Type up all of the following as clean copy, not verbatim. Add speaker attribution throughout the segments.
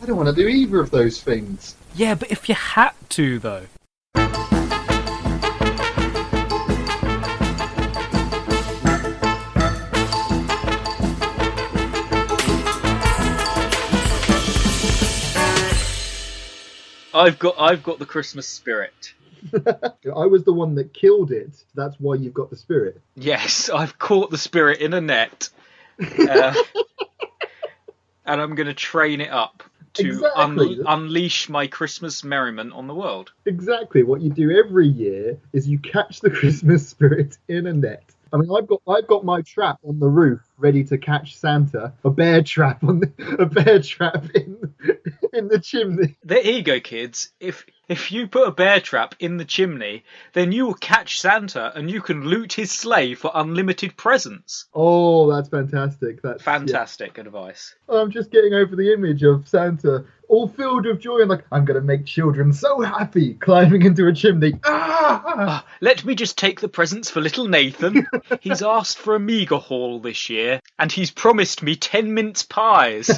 Speaker 1: I don't want to do either of those things.
Speaker 2: Yeah, but if you had to, though.
Speaker 3: I've got the Christmas spirit.
Speaker 1: I was the one that killed it. That's why you've got the spirit.
Speaker 3: Yes, I've caught the spirit in a net. And I'm going to train it up to
Speaker 1: Exactly.
Speaker 3: unleash my Christmas merriment on the world.
Speaker 1: Exactly. What you do every year is you catch the Christmas spirit in a net. I mean, I've got my trap on the roof ready to catch Santa. A bear trap in the chimney.
Speaker 3: There you go, kids. If you put a bear trap in the chimney, then you will catch Santa and you can loot his sleigh for unlimited presents.
Speaker 1: Oh, that's fantastic. That's
Speaker 3: Fantastic advice.
Speaker 1: I'm just getting over the image of Santa all filled with joy and like, I'm going to make children so happy climbing into a chimney.
Speaker 3: Let me just take the presents for little Nathan. He's asked for a meagre haul this year, and he's promised me 10 mince pies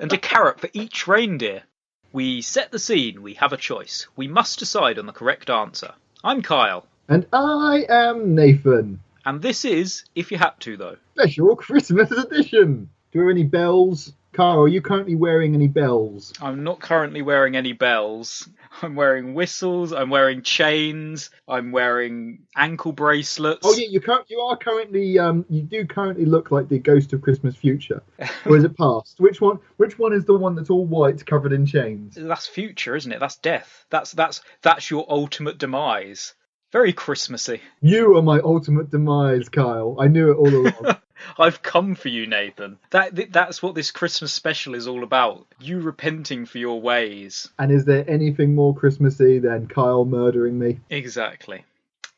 Speaker 3: and a carrot for each reindeer. We set the scene. We have a choice. We must decide on the correct answer. I'm Kyle.
Speaker 1: And I am Nathan.
Speaker 3: And this is If You Had To, though.
Speaker 1: Special Christmas edition. Do you have any bells? Carl, are you currently wearing any bells?
Speaker 3: I'm not currently wearing any bells. I'm wearing whistles, I'm wearing chains, I'm wearing ankle bracelets.
Speaker 1: Oh yeah, you do currently look like the ghost of Christmas future. Or is it past? Which one is the one that's all white covered in chains?
Speaker 3: That's future, isn't it? That's death. That's your ultimate demise. Very Christmassy.
Speaker 1: You are my ultimate demise, Kyle. I knew it all along.
Speaker 3: I've come for you, Nathan. That's what this Christmas special is all about. You repenting for your ways.
Speaker 1: And is there anything more Christmassy than Kyle murdering me?
Speaker 3: Exactly.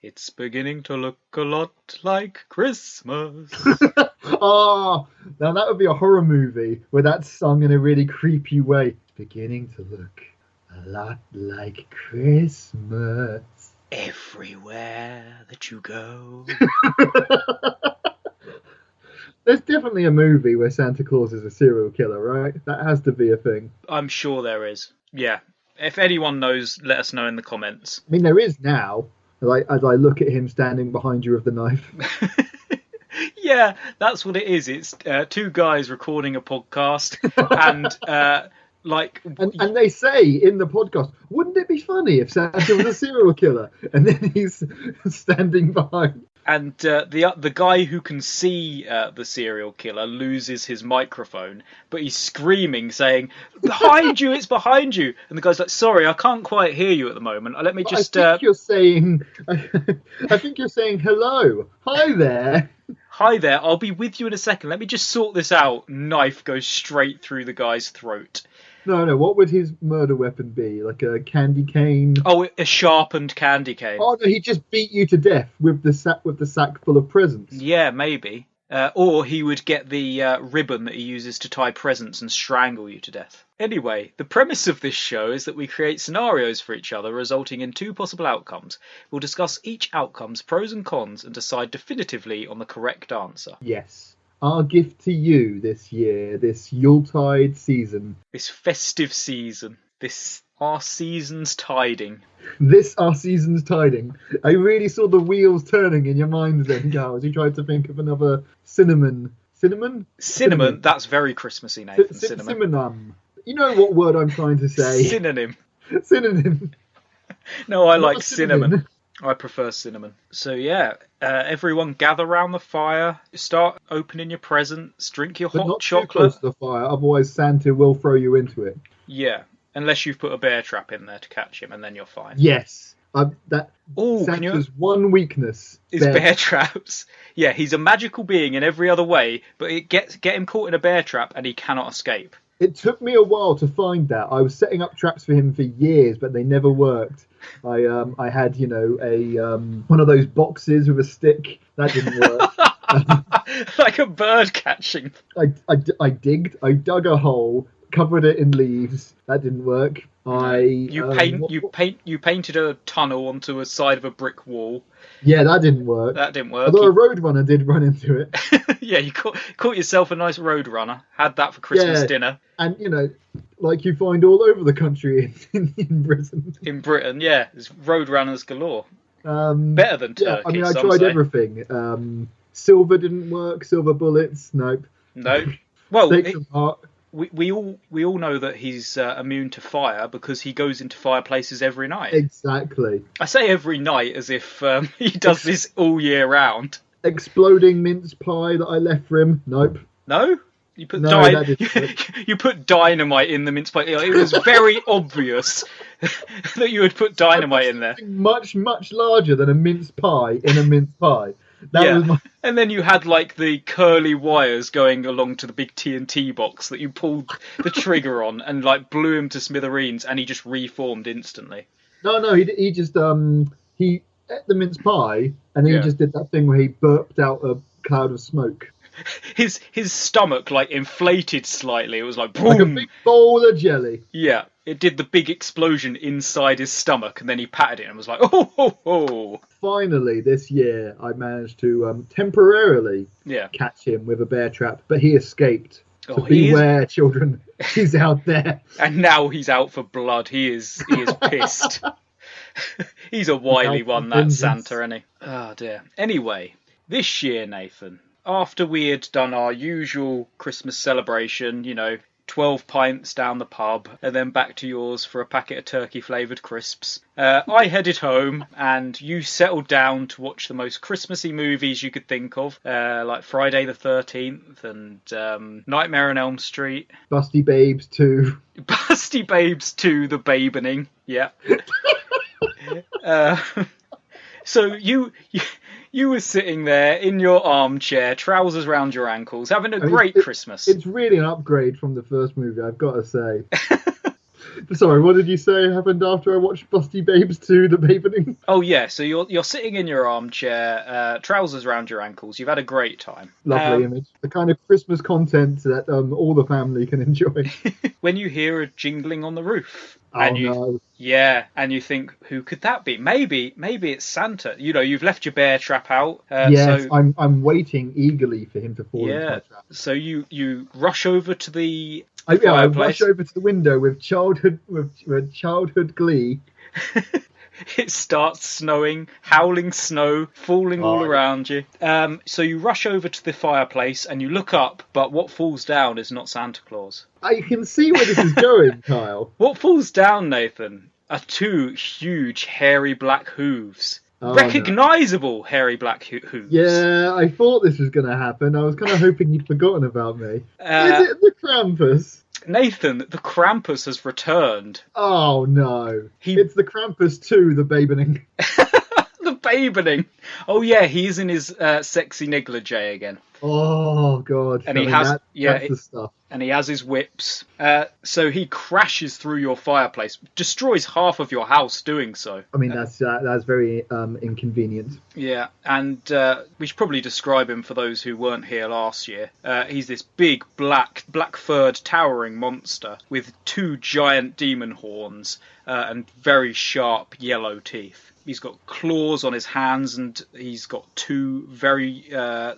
Speaker 3: It's beginning to look a lot like Christmas.
Speaker 1: Oh, now that would be a horror movie where that's sung in a really creepy way. It's beginning to look a lot like Christmas.
Speaker 3: Everywhere that you go.
Speaker 1: There's definitely a movie where Santa Claus is a serial killer, right? That has to be a thing.
Speaker 3: I'm sure there is. Yeah. If anyone knows, let us know in the comments.
Speaker 1: I mean, there is now. As I look at him standing behind you with the knife.
Speaker 3: Yeah, that's what it is. It's two guys recording a podcast and...
Speaker 1: And they say in the podcast, wouldn't it be funny if Santa was a serial killer? And then he's standing behind.
Speaker 3: And the guy who can see the serial killer loses his microphone, but he's screaming, saying, "Behind you! It's behind you!" And the guy's like, "Sorry, I can't quite hear you at the moment. Let me just."
Speaker 1: I think you're saying, I think you're saying hello, hi there.
Speaker 3: Hi there. I'll be with you in a second. Let me just sort this out. Knife goes straight through the guy's throat.
Speaker 1: No. What would his murder weapon be? Like a candy cane?
Speaker 3: Oh, a sharpened candy cane.
Speaker 1: Oh no, he just beat you to death with the sack full of presents.
Speaker 3: Yeah, maybe. Or he would get the ribbon that he uses to tie presents and strangle you to death. Anyway, the premise of this show is that we create scenarios for each other, resulting in two possible outcomes. We'll discuss each outcome's pros and cons and decide definitively on the correct answer.
Speaker 1: Yes. Our gift to you this year, this Yuletide season.
Speaker 3: This festive season. This our season's tiding.
Speaker 1: This our season's tiding. I really saw the wheels turning in your mind then, Carl, as you tried to think of another cinnamon. Cinnamon?
Speaker 3: Cinnamon, that's very Christmassy, Nathan. Cinnamon.
Speaker 1: Cinnamon. You know what word I'm trying to say.
Speaker 3: Synonym.
Speaker 1: Synonym.
Speaker 3: No, I like
Speaker 1: Not
Speaker 3: cinnamon. I prefer cinnamon. So yeah, everyone gather round the fire, start opening your presents, drink your
Speaker 1: But
Speaker 3: hot
Speaker 1: not
Speaker 3: chocolate.
Speaker 1: too close to the fire, otherwise Santa will throw you into it.
Speaker 3: Yeah, unless you've put a bear trap in there to catch him, and then you're fine.
Speaker 1: Yes.
Speaker 3: Santa's
Speaker 1: one weakness
Speaker 3: is bear traps. Yeah, he's a magical being in every other way, but get him caught in a bear trap and he cannot escape.
Speaker 1: It took me a while to find that. I was setting up traps for him for years, but they never worked. I had, one of those boxes with a stick. That didn't work.
Speaker 3: Like a bird catching.
Speaker 1: I dug a hole, covered it in leaves. That didn't work.
Speaker 3: You painted a tunnel onto a side of a brick wall.
Speaker 1: Yeah, that didn't work.
Speaker 3: That didn't work.
Speaker 1: Although a roadrunner did run into it.
Speaker 3: Yeah, you caught yourself a nice roadrunner. Had that for Christmas dinner.
Speaker 1: And, like you find all over the country in Britain.
Speaker 3: In Britain, yeah. There's roadrunners galore. Better than turkey,
Speaker 1: I mean, I tried everything. Silver didn't work. Silver bullets, nope.
Speaker 3: No. Well,
Speaker 1: we
Speaker 3: we all know that he's immune to fire because he goes into fireplaces every night.
Speaker 1: Exactly.
Speaker 3: I say every night as if he does this all year round.
Speaker 1: Exploding mince pie that I left for him, nope.
Speaker 3: No? You put you put dynamite in the mince pie. It was very obvious that you had put dynamite in there.
Speaker 1: Much, much larger than a mince pie in a mince pie.
Speaker 3: And then you had like the curly wires going along to the big TNT box that you pulled the trigger on and like blew him to smithereens, and he just reformed instantly.
Speaker 1: No, he just he ate the mince pie and then he just did that thing where he burped out a cloud of smoke.
Speaker 3: His stomach like inflated slightly. It was like boom,
Speaker 1: like a big bowl of jelly.
Speaker 3: Yeah, it did the big explosion inside his stomach, and then he patted it and was like, oh, ho, ho.
Speaker 1: Finally, this year, I managed to temporarily catch him with a bear trap, but he escaped. So beware, children. He's out there.
Speaker 3: And now he's out for blood. He is pissed. He's a wily one, that Santa, isn't he? Oh, dear. Anyway, this year, Nathan, after we had done our usual Christmas celebration, 12 pints down the pub, and then back to yours for a packet of turkey-flavoured crisps, I headed home, and you settled down to watch the most Christmassy movies you could think of, like Friday the 13th and Nightmare on Elm Street.
Speaker 1: Busty Babes 2.
Speaker 3: Busty Babes 2, The Babening, yeah. So you were sitting there in your armchair, trousers round your ankles, having a great Christmas.
Speaker 1: It's really an upgrade from the first movie, I've got to say. Sorry, what did you say happened after I watched Busty Babes 2, The Babening?
Speaker 3: Oh, yeah, so you're sitting in your armchair, trousers round your ankles. You've had a great time.
Speaker 1: Lovely image. The kind of Christmas content that all the family can enjoy.
Speaker 3: When you hear a jingling on the roof.
Speaker 1: No.
Speaker 3: Yeah, and you think, who could that be? Maybe it's Santa. You've left your bear trap out.
Speaker 1: Yes, so, I'm waiting eagerly for him to fall into my trap.
Speaker 3: So you rush over to the
Speaker 1: I rush over to the window with childhood glee.
Speaker 3: It starts snowing, howling snow, falling all around you. So you rush over to the fireplace and you look up, but what falls down is not Santa Claus.
Speaker 1: I can see where this is going, Kyle.
Speaker 3: What falls down, Nathan, are two huge, hairy black hooves. Recognisable hairy black hooves.
Speaker 1: Yeah, I thought this was going to happen. I was kind of hoping you'd forgotten about me. Is it the Krampus?
Speaker 3: Nathan, the Krampus has returned.
Speaker 1: Oh no. It's the Krampus 2, The Babening.
Speaker 3: The Babening. Oh yeah, he's in his sexy negligee again.
Speaker 1: Oh god.
Speaker 3: And
Speaker 1: that's the stuff.
Speaker 3: And he has his whips. So he crashes through your fireplace, destroys half of your house doing so.
Speaker 1: I mean, that's very inconvenient.
Speaker 3: Yeah, and we should probably describe him for those who weren't here last year. He's this big, black-furred, towering monster with two giant demon horns and very sharp yellow teeth. He's got claws on his hands and he's got two very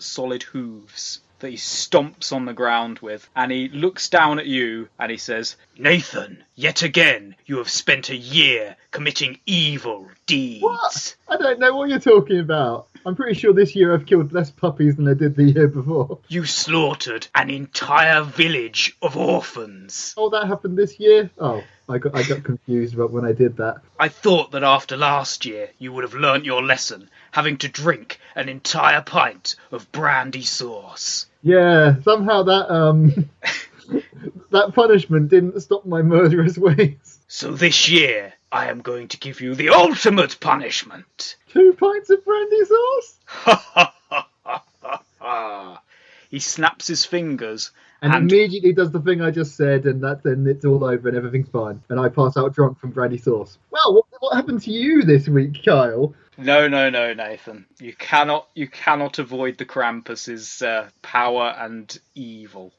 Speaker 3: solid hooves that he stomps on the ground with, and he looks down at you and he says, "Nathan, yet again you have spent a year committing evil deeds."
Speaker 1: What? I don't know what you're talking about. I'm pretty sure this year I've killed less puppies than I did the year before.
Speaker 3: You slaughtered an entire village of orphans.
Speaker 1: Oh, that happened this year? Oh, I got confused about when I did that.
Speaker 3: I thought that after last year you would have learnt your lesson, having to drink an entire pint of brandy sauce.
Speaker 1: Yeah, somehow that that punishment didn't stop my murderous ways.
Speaker 3: So this year I am going to give you the ultimate punishment.
Speaker 1: 2 pints of brandy sauce?
Speaker 3: Ha ha ha ha ha ha. He snaps his fingers.
Speaker 1: And immediately does the thing I just said, and then it's all over and everything's fine. And I pass out drunk from brandy sauce. Well, what happened to you this week, Kyle?
Speaker 3: No, Nathan. You cannot avoid the Krampus's power and evil.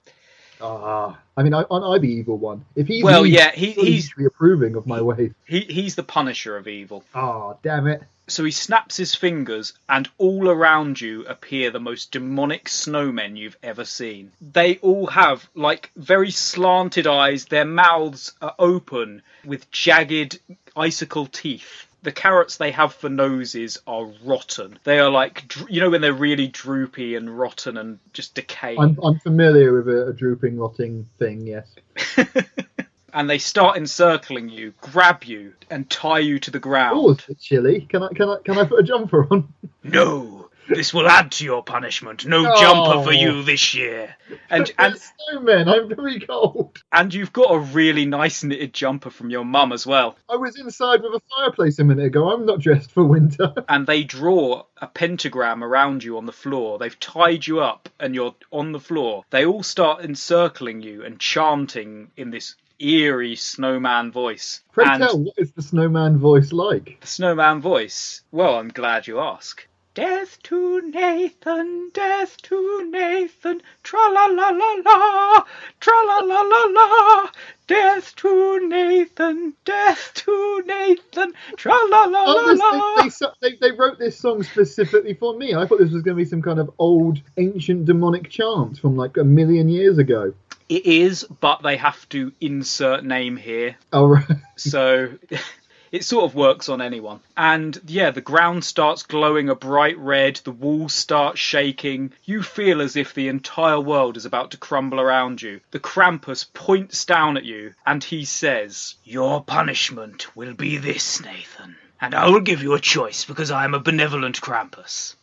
Speaker 1: I mean, aren't I the evil one? If he's
Speaker 3: Well,
Speaker 1: evil,
Speaker 3: yeah,
Speaker 1: surely he should be approving of my ways.
Speaker 3: he's the punisher of evil.
Speaker 1: Ah, damn it.
Speaker 3: So he snaps his fingers, and all around you appear the most demonic snowmen you've ever seen. They all have, like, very slanted eyes. Their mouths are open with jagged icicle teeth. The carrots they have for noses are rotten. They are like, you know, when they're really droopy and rotten and just decaying.
Speaker 1: I'm familiar with a drooping, rotting thing, yes.
Speaker 3: And they start encircling you, grab you, and tie you to the ground.
Speaker 1: Oh, it's a bit chilly. Can I put a jumper on?
Speaker 3: No, this will add to your punishment. No jumper for you this year. And
Speaker 1: snowmen, I'm very cold.
Speaker 3: And you've got a really nice knitted jumper from your mum as well.
Speaker 1: I was inside with a fireplace a minute ago. I'm not dressed for winter.
Speaker 3: And they draw a pentagram around you on the floor. They've tied you up and you're on the floor. They all start encircling you and chanting in this eerie snowman voice.
Speaker 1: Pray tell, what is the snowman voice like?
Speaker 3: The snowman voice? Well, I'm glad you ask. Death to Nathan, tra-la-la-la-la, tra-la-la-la-la. Death to Nathan, tra-la-la-la-la.
Speaker 1: They wrote this song specifically for me. I thought this was going to be some kind of old, ancient demonic chant from like a million years ago.
Speaker 3: It is, but they have to insert name here.
Speaker 1: Oh, right.
Speaker 3: So it sort of works on anyone. And yeah, the ground starts glowing a bright red, the walls start shaking. You feel as if the entire world is about to crumble around you. The Krampus points down at you and he says, "Your punishment will be this, Nathan. And I will give you a choice because I am a benevolent Krampus.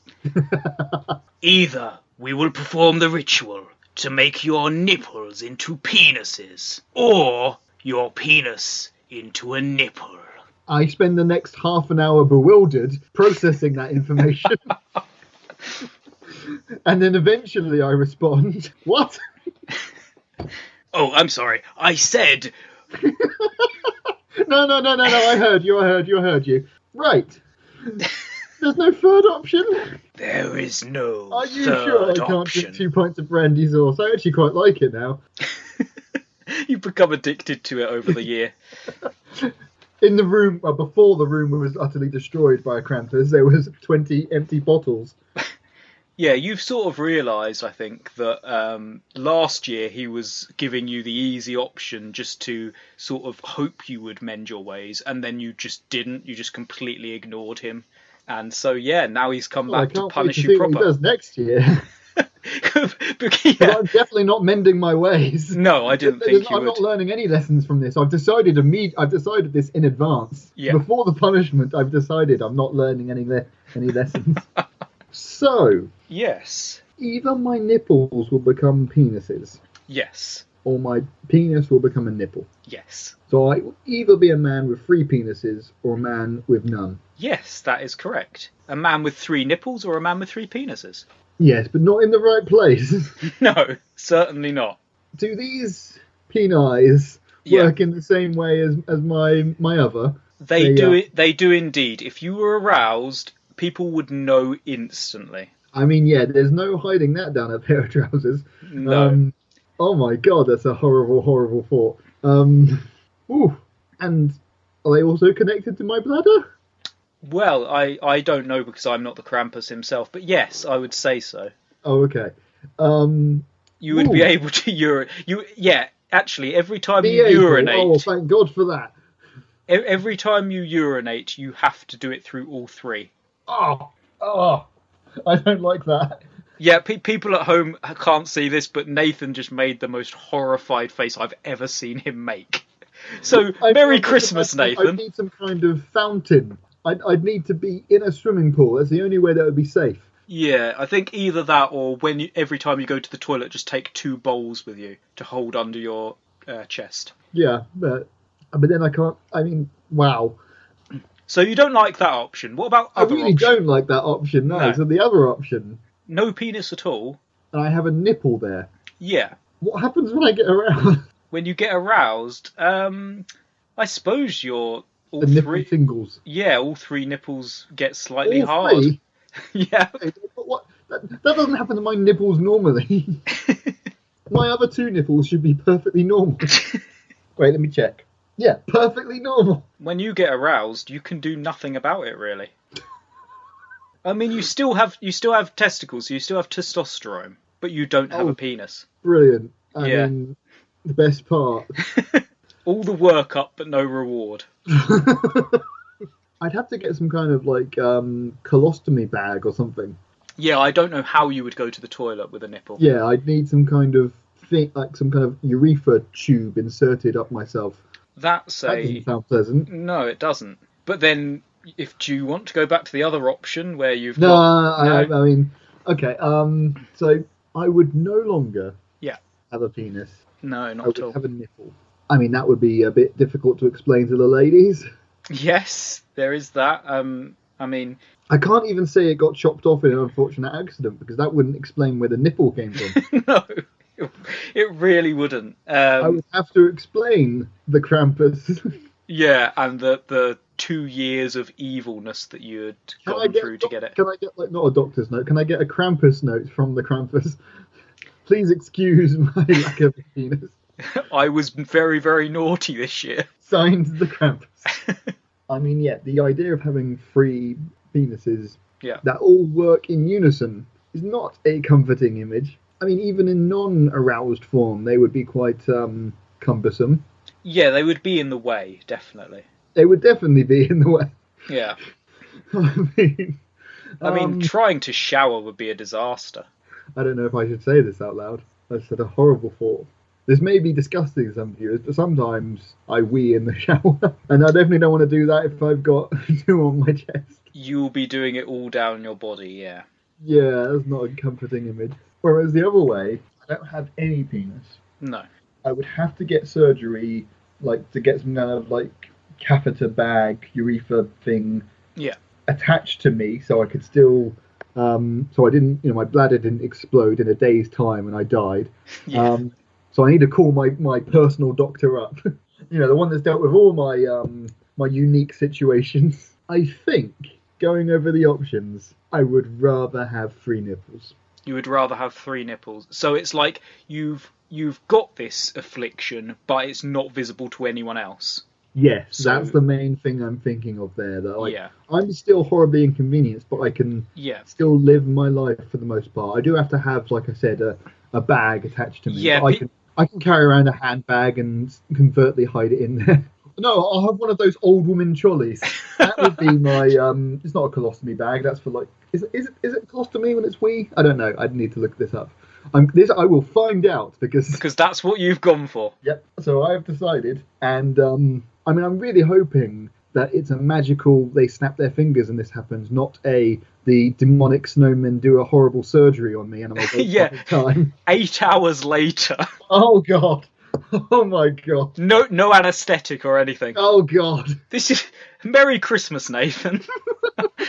Speaker 3: Either we will perform the ritual to make your nipples into penises, or your penis into a nipple."
Speaker 1: I spend the next half an hour bewildered processing that information. And then eventually I respond, "What?"
Speaker 3: Oh, I'm sorry. I said...
Speaker 1: No, I heard you. Right. There's no third option?
Speaker 3: There is no
Speaker 1: Are you
Speaker 3: third
Speaker 1: sure I can't
Speaker 3: option.
Speaker 1: get 2 pints of brandy sauce? I actually quite like it now.
Speaker 3: You've become addicted to it over the year.
Speaker 1: In the room, before the room was utterly destroyed by Krampus, there was 20 empty bottles.
Speaker 3: Yeah, you've sort of realised, I think, that last year he was giving you the easy option just to sort of hope you would mend your ways, and then you just didn't. You just completely ignored him. And so, yeah, now he's come back to punish you proper.
Speaker 1: What he does next year.
Speaker 3: Yeah.
Speaker 1: I'm definitely not mending my ways.
Speaker 3: No, I didn't think you would.
Speaker 1: I'm not learning any lessons from this. I've decided this in advance.
Speaker 3: Yeah.
Speaker 1: Before the punishment, I've decided I'm not learning any lessons. So,
Speaker 3: yes.
Speaker 1: Either my nipples will become penises.
Speaker 3: Yes.
Speaker 1: Or my penis will become a nipple.
Speaker 3: Yes.
Speaker 1: So I will either be a man with 3 penises or a man with none.
Speaker 3: Yes, that is correct. A man with 3 nipples or a man with 3 penises?
Speaker 1: Yes, but not in the right place.
Speaker 3: No, certainly not.
Speaker 1: Do these penis work in the same way as my other?
Speaker 3: They do indeed. If you were aroused, people would know instantly.
Speaker 1: I mean, yeah, there's no hiding that down a pair of trousers.
Speaker 3: No.
Speaker 1: Oh my god, that's a horrible, horrible thought. Ooh, and are they also connected to my bladder?
Speaker 3: Well, I don't know because I'm not the Krampus himself, but yes, I would say so.
Speaker 1: Oh, okay.
Speaker 3: You would be able to urinate. Actually, every time you urinate...
Speaker 1: Oh, thank God for that.
Speaker 3: Every time you urinate, you have to do it through all 3.
Speaker 1: Oh, I don't like that.
Speaker 3: Yeah, people at home can't see this, but Nathan just made the most horrified face I've ever seen him make. So, Merry Christmas, Nathan.
Speaker 1: I'd need some kind of fountain. I'd need to be in a swimming pool. That's the only way that would be safe.
Speaker 3: Yeah, I think either that or every time you go to the toilet, just take 2 bowls with you to hold under your chest.
Speaker 1: Yeah, but then I can't... I mean, wow.
Speaker 3: So you don't like that option. What about other options?
Speaker 1: I really don't like that option, no. So the other option...
Speaker 3: No penis at all.
Speaker 1: And I have a nipple there.
Speaker 3: Yeah.
Speaker 1: What happens when I get aroused?
Speaker 3: When you get aroused, I suppose you're...
Speaker 1: The nipple tingles.
Speaker 3: Yeah, all 3 nipples get slightly
Speaker 1: all
Speaker 3: hard.
Speaker 1: 3?
Speaker 3: Yeah.
Speaker 1: What? That doesn't happen to my nipples normally. My other 2 nipples should be perfectly normal. Wait, let me check. Yeah, perfectly normal.
Speaker 3: When you get aroused, you can do nothing about it, really. I mean, you still have testicles, so you still have testosterone, but you don't have a penis.
Speaker 1: Brilliant. I
Speaker 3: Yeah.
Speaker 1: mean, the best part.
Speaker 3: All the work up, but no reward.
Speaker 1: I'd have to get some kind of like colostomy bag or something.
Speaker 3: Yeah, I don't know how you would go to the toilet with a nipple.
Speaker 1: Yeah, I'd need some kind of thing, like some kind of urethra tube inserted up myself. That doesn't sound pleasant.
Speaker 3: No, it doesn't. But then, do you want to go back to the other option where you've
Speaker 1: No,
Speaker 3: got... No,
Speaker 1: I mean, okay. So I would no longer have a penis.
Speaker 3: No, not
Speaker 1: I
Speaker 3: at
Speaker 1: would
Speaker 3: all.
Speaker 1: have a nipple. I mean, that would be a bit difficult to explain to the ladies.
Speaker 3: Yes, there is that. I mean...
Speaker 1: I can't even say it got chopped off in an unfortunate accident, because that wouldn't explain where the nipple came from.
Speaker 3: No, it really wouldn't.
Speaker 1: I would have to explain the Krampus.
Speaker 3: Yeah, and the 2 years of evilness that you had gone through to get it.
Speaker 1: Can I get, like, not a doctor's note, can I get a Krampus note from the Krampus? Please excuse my lack of a penis.
Speaker 3: I was very, very naughty this year.
Speaker 1: Signed, the Krampus. I mean, yeah, the idea of having 3 penises that all work in unison is not a comforting image. I mean, even in non-aroused form, they would be quite cumbersome.
Speaker 3: Yeah, they would be in the way, definitely.
Speaker 1: They would definitely be in the way.
Speaker 3: Yeah.
Speaker 1: I
Speaker 3: mean, trying to shower would be a disaster.
Speaker 1: I don't know if I should say this out loud. That's a horrible thought. This may be disgusting to some viewers, but sometimes I wee in the shower. And I definitely don't want to do that if I've got 2 on my chest.
Speaker 3: You'll be doing it all down your body, yeah.
Speaker 1: Yeah, that's not a comforting image. Whereas the other way, I don't have any penis.
Speaker 3: No.
Speaker 1: I would have to get surgery, like, to get some kind of, like, catheter bag, urethra thing attached to me so I could still... so I didn't, my bladder didn't explode in a day's time and I died.
Speaker 3: Yeah.
Speaker 1: So I need to call my personal doctor up. The one that's dealt with all my my unique situations. I think, going over the options, I would rather have 3 nipples.
Speaker 3: You would rather have 3 nipples. So it's like you've got this affliction, but it's not visible to anyone else.
Speaker 1: Yes, that's the main thing I'm thinking of there. That I'm still horribly inconvenienced, but I can still live my life for the most part. I do have to have, like I said, a bag attached to me.
Speaker 3: Yeah,
Speaker 1: I can carry around a handbag and covertly hide it in there. No, I'll have one of those old woman trolleys. That would be my. It's not a colostomy bag. That's for, like. Is it colostomy when it's wee? I don't know. I'd need to look this up. I will find out because
Speaker 3: that's what you've gone for.
Speaker 1: Yep. So I have decided, and I mean, I'm really hoping that it's a magical. They snap their fingers and this happens, not the demonic snowmen do a horrible surgery on me and I'm like, time.
Speaker 3: 8 hours later.
Speaker 1: Oh God. Oh my God.
Speaker 3: No anaesthetic or anything.
Speaker 1: Oh God.
Speaker 3: This is Merry Christmas, Nathan.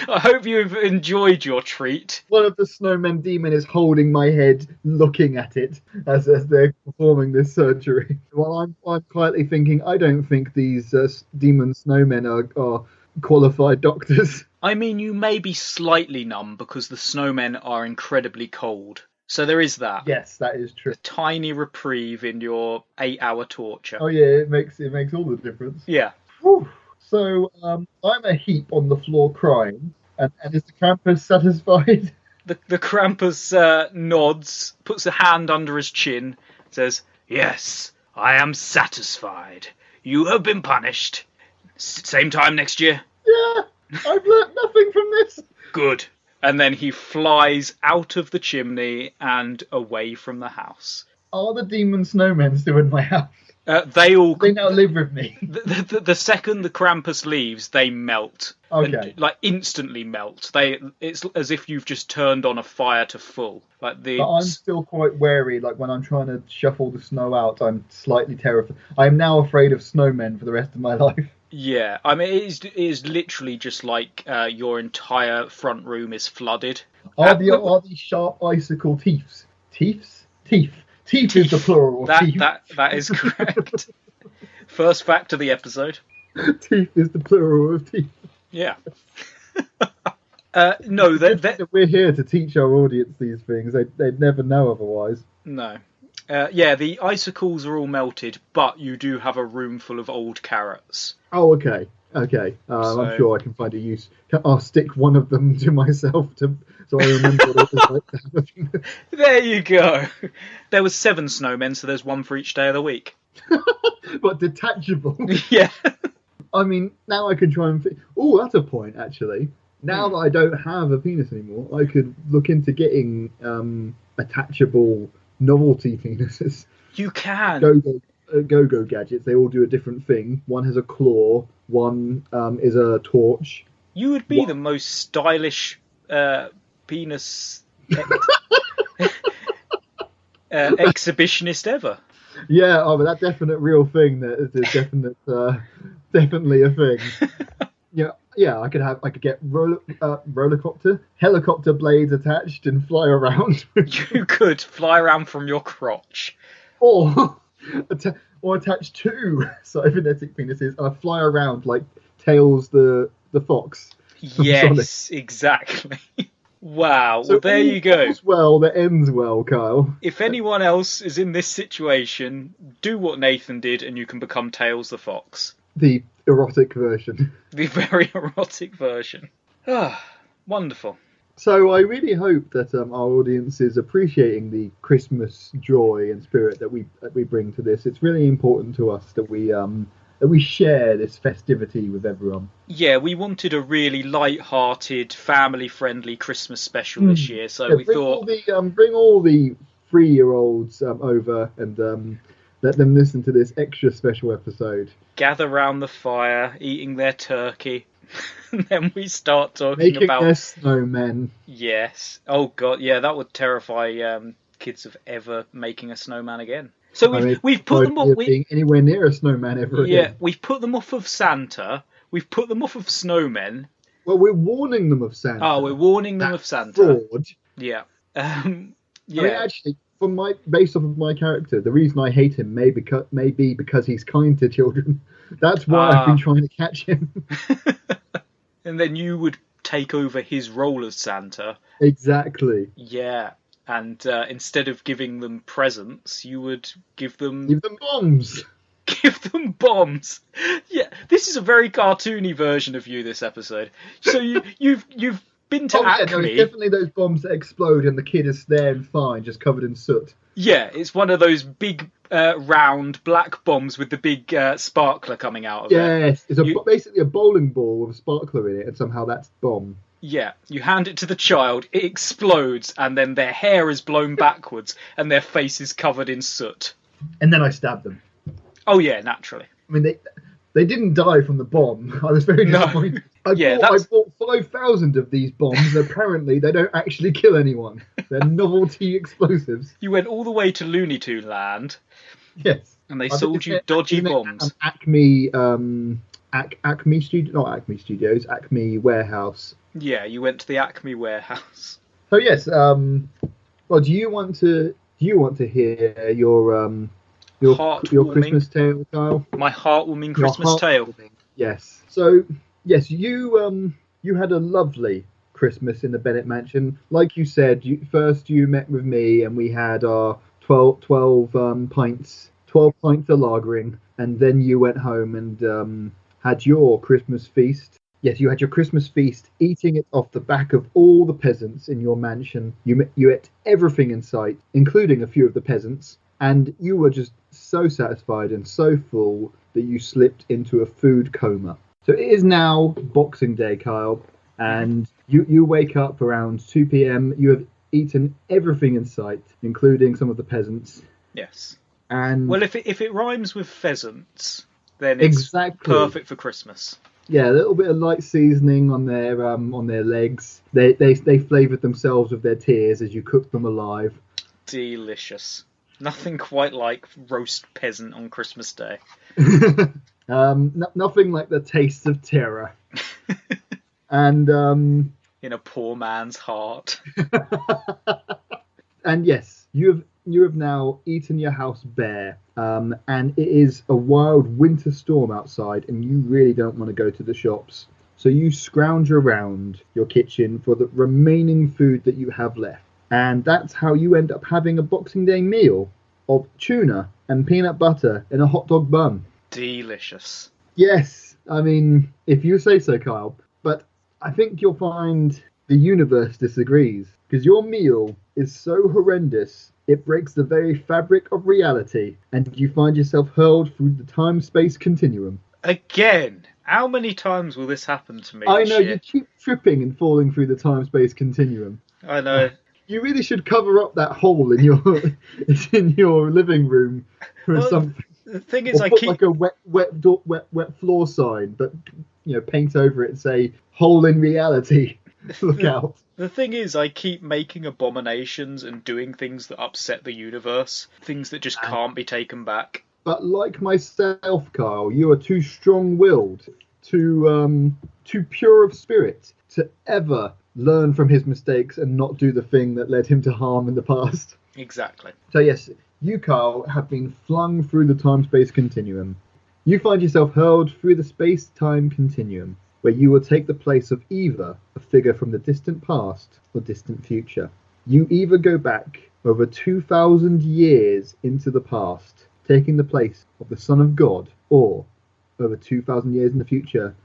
Speaker 3: I hope you've enjoyed your treat.
Speaker 1: One of the snowmen demon is holding my head, looking at it as they're performing this surgery. While I'm quietly thinking, I don't think these demon snowmen are qualified doctors.
Speaker 3: I mean, you may be slightly numb because the snowmen are incredibly cold. So there is that.
Speaker 1: Yes, that is true.
Speaker 3: A tiny reprieve in your 8-hour torture.
Speaker 1: Oh yeah, it makes all the difference.
Speaker 3: Yeah.
Speaker 1: Whew. So I'm a heap on the floor crying, and is the Krampus satisfied?
Speaker 3: The Krampus nods, puts a hand under his chin, says, "Yes, I am satisfied. You have been punished. Same time next year."
Speaker 1: Yeah, I've learnt nothing from this.
Speaker 3: Good. And then he flies out of the chimney and away from the house.
Speaker 1: Are the demon snowmen still in my house?
Speaker 3: They
Speaker 1: now live with me.
Speaker 3: The second the Krampus leaves, they melt.
Speaker 1: Okay.
Speaker 3: And, instantly melt. It's as if you've just turned on a fire to full. But I'm
Speaker 1: still quite wary. Like when I'm trying to shuffle the snow out, I'm slightly terrified. I am now afraid of snowmen for the rest of my life.
Speaker 3: Yeah, I mean, it is literally just like your entire front room is flooded.
Speaker 1: Are these sharp icicle teeths? Teeth. Teeth is the plural of teeth.
Speaker 3: That is correct. First fact of the episode.
Speaker 1: Teeth is the plural of teeth.
Speaker 3: Yeah. No,
Speaker 1: we're here to teach our audience these things. They'd never know otherwise.
Speaker 3: No. Yeah, the icicles are all melted, but you do have a room full of old carrots.
Speaker 1: Oh, okay. Okay.
Speaker 3: So-
Speaker 1: I'm sure I can find a use. I'll stick one of them to myself so I remember what it was like to have a penis.
Speaker 3: There you go. There was 7 snowmen, so there's one for each day of the week.
Speaker 1: But detachable.
Speaker 3: Yeah.
Speaker 1: I mean, now I can try and... Oh, that's a point, actually. Now that I don't have a penis anymore, I could look into getting attachable novelty penises.
Speaker 3: You can.
Speaker 1: Go-go gadgets. They all do a different thing. One has a claw. One is a torch.
Speaker 3: You would be the most stylish penis exhibitionist ever.
Speaker 1: Yeah, oh, but that definite real thing. That is a definite, definitely a thing. Yeah. I could get helicopter blades attached and fly around.
Speaker 3: You could fly around from your crotch.
Speaker 1: or attach 2 cybernetic penises and I fly around like Tails the fox.
Speaker 3: Yes, exactly. Wow.
Speaker 1: So
Speaker 3: well, there you go.
Speaker 1: All's well that ends well, Kyle.
Speaker 3: If anyone else is in this situation, do what Nathan did and you can become Tails the fox.
Speaker 1: The erotic version.
Speaker 3: The very erotic version. Ah, wonderful.
Speaker 1: So I really hope that our audience is appreciating the Christmas joy and spirit that we bring to this. It's really important to us that we share this festivity with everyone.
Speaker 3: Yeah, we wanted a really light-hearted, family-friendly Christmas special this year, so we thought...
Speaker 1: bring all the 3-year-olds over and let them listen to this extra special episode.
Speaker 3: Gather round the fire, eating their turkey, and then we start talking
Speaker 1: Making
Speaker 3: about...
Speaker 1: their snowmen.
Speaker 3: Yes. Oh, God, yeah, that would terrify kids of ever making a snowman again. So we've put them off...
Speaker 1: being anywhere near a snowman ever again.
Speaker 3: Yeah, we've put them off of Santa. We've put them off of snowmen.
Speaker 1: Well, we're warning them of Santa.
Speaker 3: Oh, we're warning them of Santa.
Speaker 1: Fraud.
Speaker 3: Yeah. Yeah.
Speaker 1: I mean, actually, based off of my character, the reason I hate him may be because he's kind to children. That's why I've been trying to catch him.
Speaker 3: And then you would take over his role as Santa.
Speaker 1: Exactly.
Speaker 3: Yeah. And instead of giving them presents, you would give them
Speaker 1: bombs.
Speaker 3: Give them bombs. Yeah, this is a very cartoony version of you this episode. So you've been to Acme.
Speaker 1: Yeah, no, it's definitely those bombs that explode and the kid is there and fine, just covered in soot.
Speaker 3: Yeah, it's one of those big round black bombs with the big sparkler coming out of it.
Speaker 1: Yes, it's basically a bowling ball with a sparkler in it, and somehow that's bomb.
Speaker 3: Yeah, you hand it to the child, it explodes, and then their hair is blown backwards, and their face is covered in soot.
Speaker 1: And then I stab them.
Speaker 3: Oh yeah, naturally.
Speaker 1: I mean, they didn't die from the bomb. I was very disappointed. I bought 5,000 of these bombs, and apparently they don't actually kill anyone. They're novelty explosives.
Speaker 3: You went all the way to Looney Tune Land.
Speaker 1: Yes.
Speaker 3: And they sold you dodgy bombs.
Speaker 1: Acme Studios, not Acme Studios, Acme Warehouse.
Speaker 3: Yeah, you went to the Acme Warehouse.
Speaker 1: So yes, well, do you want to hear your Christmas tale, Kyle?
Speaker 3: My heartwarming Christmas tale.
Speaker 1: Yes. So yes, you had a lovely Christmas in the Bennett Mansion. Like you said, first you met with me and we had our 12 pints of lagering, and then you went home and had your Christmas feast. Yes, you had your Christmas feast, eating it off the back of all the peasants in your mansion. You ate everything in sight, including a few of the peasants, and you were just so satisfied and so full that you slipped into a food coma. So it is now Boxing Day, Kyle, and you wake up around 2 p.m. You have eaten everything in sight, including some of the peasants.
Speaker 3: Yes.
Speaker 1: And
Speaker 3: well, if it rhymes with pheasants, then it's perfect for Christmas.
Speaker 1: Yeah, a little bit of light seasoning on their legs. They flavoured themselves with their tears as you cooked them alive.
Speaker 3: Delicious. Nothing quite like roast peasant on Christmas Day.
Speaker 1: Nothing like the taste of terror. And
Speaker 3: in a poor man's heart.
Speaker 1: And yes, you have now eaten your house bare, and it is a wild winter storm outside, and you really don't want to go to the shops. So you scrounge around your kitchen for the remaining food that you have left, and that's how you end up having a Boxing Day meal. of tuna and peanut butter in a hot dog bun.
Speaker 3: Delicious.
Speaker 1: Yes, I mean, if you say so, Kyle. But I think you'll find the universe disagrees, because your meal is so horrendous it breaks the very fabric of reality, and you find yourself hurled through the time-space continuum.
Speaker 3: Again, how many times will this happen to me?
Speaker 1: I know, you keep tripping and falling through the time-space continuum.
Speaker 3: I know.
Speaker 1: You really should cover up that hole in your in your living room or something.
Speaker 3: The thing is,
Speaker 1: or
Speaker 3: I
Speaker 1: put
Speaker 3: keep
Speaker 1: like a wet floor sign, but paint over it and say "hole in reality." Look out.
Speaker 3: The thing is, I keep making abominations and doing things that upset the universe, things that just can't be taken back.
Speaker 1: But like myself, Kyle, you are too strong-willed, too pure of spirit to ever learn from his mistakes and not do the thing that led him to harm in the past.
Speaker 3: Exactly.
Speaker 1: So yes, you, Kyle, have been flung through the time-space continuum. You find yourself hurled through the space-time continuum, where you will take the place of either a figure from the distant past or distant future. You either go back over 2,000 years into the past, taking the place of the Son of God, or over 2,000 years in the future,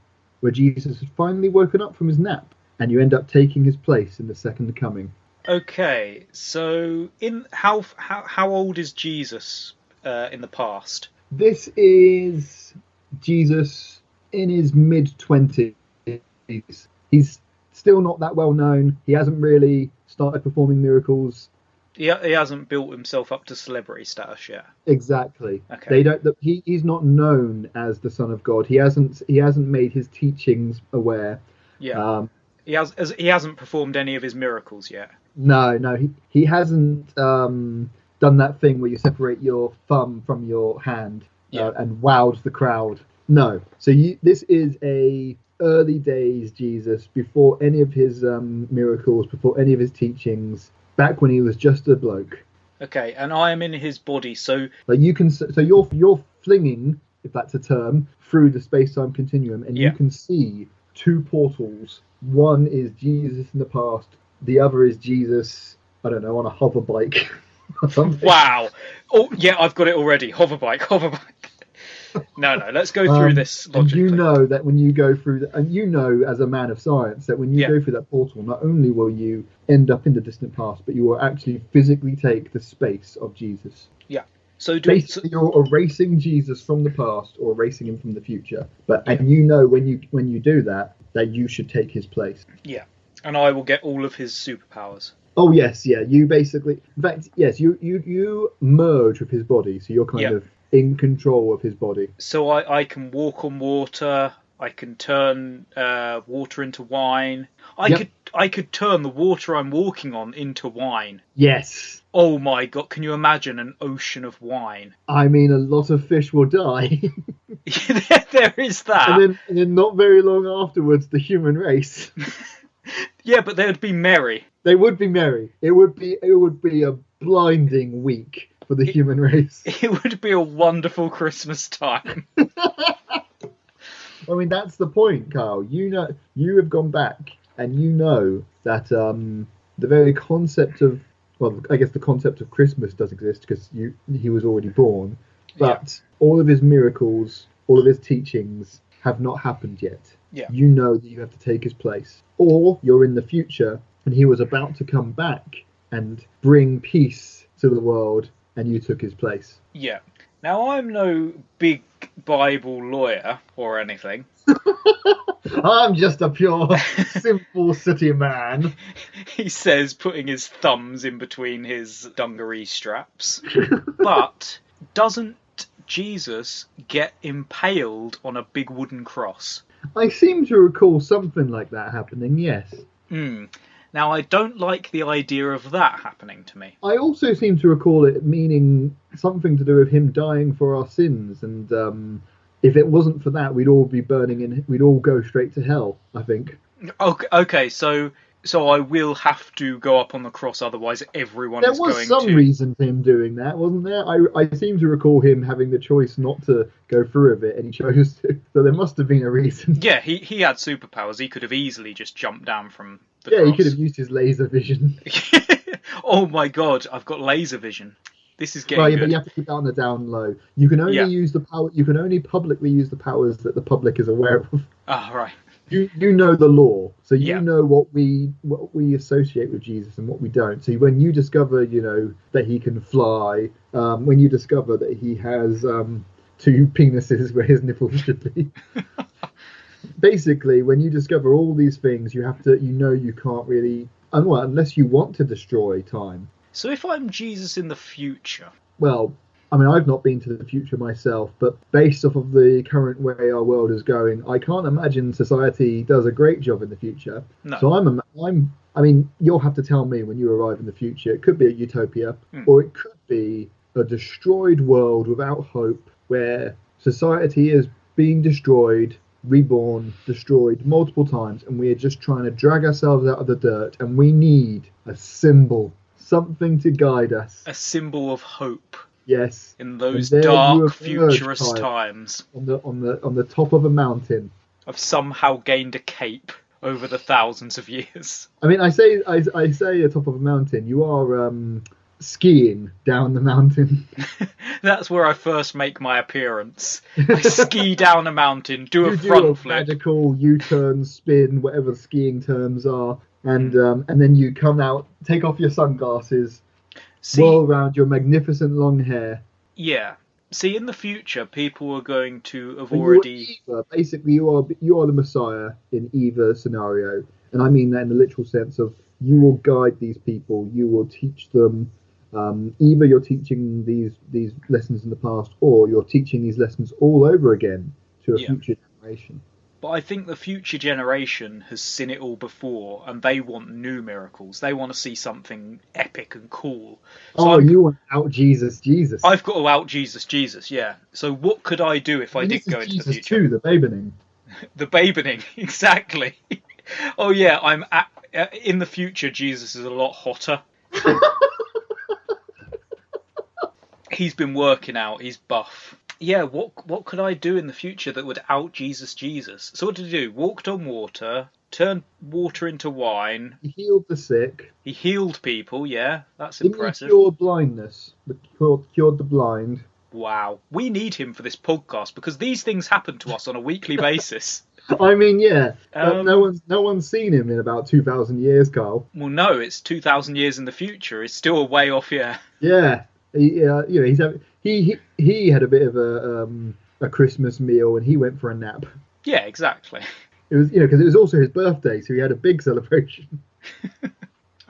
Speaker 1: where Jesus has finally woken up from his nap, and you end up taking his place in the second coming.
Speaker 3: Okay, so in how old is Jesus in the past?
Speaker 1: This is Jesus in his mid-20s. He's still not that well known. He hasn't really started performing miracles.
Speaker 3: He hasn't built himself up to celebrity status yet.
Speaker 1: Exactly.
Speaker 3: Okay.
Speaker 1: They don't. He's not known as the Son of God. He hasn't made his teachings aware.
Speaker 3: Yeah. He hasn't performed any of his miracles yet.
Speaker 1: No. He hasn't done that thing where you separate your thumb from your hand and wowed the crowd. No. So this is a early days Jesus, before any of his miracles, before any of his teachings, back when he was just a bloke.
Speaker 3: Okay, and I am in his body, so
Speaker 1: like you can. So you're flinging, if that's a term, through the space-time continuum, and you can see two portals. One is Jesus in the past. The other is Jesus, I don't know, on a hover bike or something.
Speaker 3: Wow. Oh yeah, I've got it already. Hover bike. No, let's go through this logically.
Speaker 1: And you know that when you go through, and you know as a man of science, that when you go through that portal, not only will you end up in the distant past, but you will actually physically take the space of Jesus.
Speaker 3: Yeah. So
Speaker 1: basically, you're erasing Jesus from the past or erasing him from the future. And you know when you do that you should take his place.
Speaker 3: Yeah. And I will get all of his superpowers.
Speaker 1: Oh yes, yeah. You basically, in fact, yes, you merge with his body, so you're kind of in control of his body.
Speaker 3: So I can walk on water. I can turn water into wine. I could turn the water I'm walking on into wine.
Speaker 1: Yes.
Speaker 3: Oh my god! Can you imagine an ocean of wine?
Speaker 1: I mean, a lot of fish will die.
Speaker 3: There is that.
Speaker 1: And then not very long afterwards, the human race.
Speaker 3: Yeah, but they would be merry.
Speaker 1: They would be merry. It would be a blinding week for the human race.
Speaker 3: It would be a wonderful Christmas time.
Speaker 1: I mean, that's the point, Kyle. You know, you have gone back, and you know that the very concept of, well, I guess the concept of Christmas does exist because he was already born, but all of his miracles, all of his teachings have not happened yet.
Speaker 3: Yeah.
Speaker 1: You know that you have to take his place. Or you're in the future, and he was about to come back and bring peace to the world, and you took his place.
Speaker 3: Yeah. Now, I'm no big Bible lawyer or anything.
Speaker 1: I'm just a pure, simple city man.
Speaker 3: He says, putting his thumbs in between his dungaree straps. But doesn't Jesus get impaled on a big wooden cross?
Speaker 1: I seem to recall something like that happening, yes.
Speaker 3: Now, I don't like the idea of that happening to me.
Speaker 1: I also seem to recall it meaning something to do with him dying for our sins, and if it wasn't for that, we'd all be we'd all go straight to hell, I think.
Speaker 3: Okay, so I will have to go up on the cross, otherwise everyone is going to...
Speaker 1: There was some reason for him doing that, wasn't there? I seem to recall him having the choice not to go through with it, and he chose to. So there must have been a reason.
Speaker 3: Yeah, he had superpowers. He could have easily just jumped down from the cross.
Speaker 1: He could have used his laser vision.
Speaker 3: Oh my god, I've got laser vision. This is
Speaker 1: Well,
Speaker 3: getting
Speaker 1: yeah, but
Speaker 3: good.
Speaker 1: you have to keep that on the down low. You can only
Speaker 3: Yeah.
Speaker 1: use the power. You can only publicly use the powers that the public is aware of.
Speaker 3: Oh, right.
Speaker 1: You know the law, so you
Speaker 3: Yeah.
Speaker 1: know what we associate with Jesus and what we don't. So when you discover, that he can fly, when you discover that he has two penises where his nipples should be, basically, when you discover all these things, you have to, you can't really, unless you want to destroy time.
Speaker 3: So if I'm Jesus in the future,
Speaker 1: Well, I mean, I've not been to the future myself, but based off of the current way our world is going, I can't imagine society does a great job in the future.
Speaker 3: no.
Speaker 1: So I mean, you'll have to tell me when you arrive in the future. It could be a utopia, or it could be a destroyed world without hope, where society is being destroyed, reborn, destroyed multiple times, and we are just trying to drag ourselves out of the dirt, and we need a symbol, something to guide us.
Speaker 3: A symbol of hope.
Speaker 1: Yes.
Speaker 3: In those
Speaker 1: And there you
Speaker 3: dark
Speaker 1: emerge,
Speaker 3: futurist
Speaker 1: Kyle,
Speaker 3: times.
Speaker 1: on the top of a mountain.
Speaker 3: I've somehow gained a cape over the thousands of years.
Speaker 1: I mean, I say atop of a mountain. You are skiing down the mountain.
Speaker 3: That's where I first make my appearance. I ski down a mountain, do a
Speaker 1: You
Speaker 3: front
Speaker 1: do a
Speaker 3: flip.
Speaker 1: radical U-turn, spin, whatever the skiing terms are, and then you come out, take off your sunglasses, whirl around your magnificent long hair.
Speaker 3: Yeah. See, in the future, people are going to have
Speaker 1: And
Speaker 3: already...
Speaker 1: you're Eva. Basically, you are the Messiah in either scenario, and I mean that in the literal sense of you will guide these people, you will teach them. Either you're teaching these lessons in the past, or you're teaching these lessons all over again to a future generation.
Speaker 3: But I think the future generation has seen it all before, and they want new miracles. They want to see something epic and cool. So
Speaker 1: you want out Jesus?
Speaker 3: I've got to out Jesus, yeah. So what could I do if I did go into the future?
Speaker 1: Too, the Babening.
Speaker 3: The Babening, exactly. Oh yeah, in the future, Jesus is a lot hotter. He's been working out, he's buff. Yeah, what could I do in the future that would out Jesus? So what did he do? Walked on water, turned water into wine.
Speaker 1: He healed the sick.
Speaker 3: He healed people, yeah, that's
Speaker 1: Didn't
Speaker 3: impressive.
Speaker 1: He cured blindness. Cured the blind.
Speaker 3: Wow, we need him for this podcast because these things happen to us on a weekly basis.
Speaker 1: I mean, yeah, no one's seen him in about 2,000 years, Carl.
Speaker 3: Well, no, it's 2,000 years in the future. It's still a way off, yeah.
Speaker 1: Yeah, he had a bit of a Christmas meal and he went for a nap.
Speaker 3: Yeah, exactly.
Speaker 1: It was because it was also his birthday, so he had a big celebration.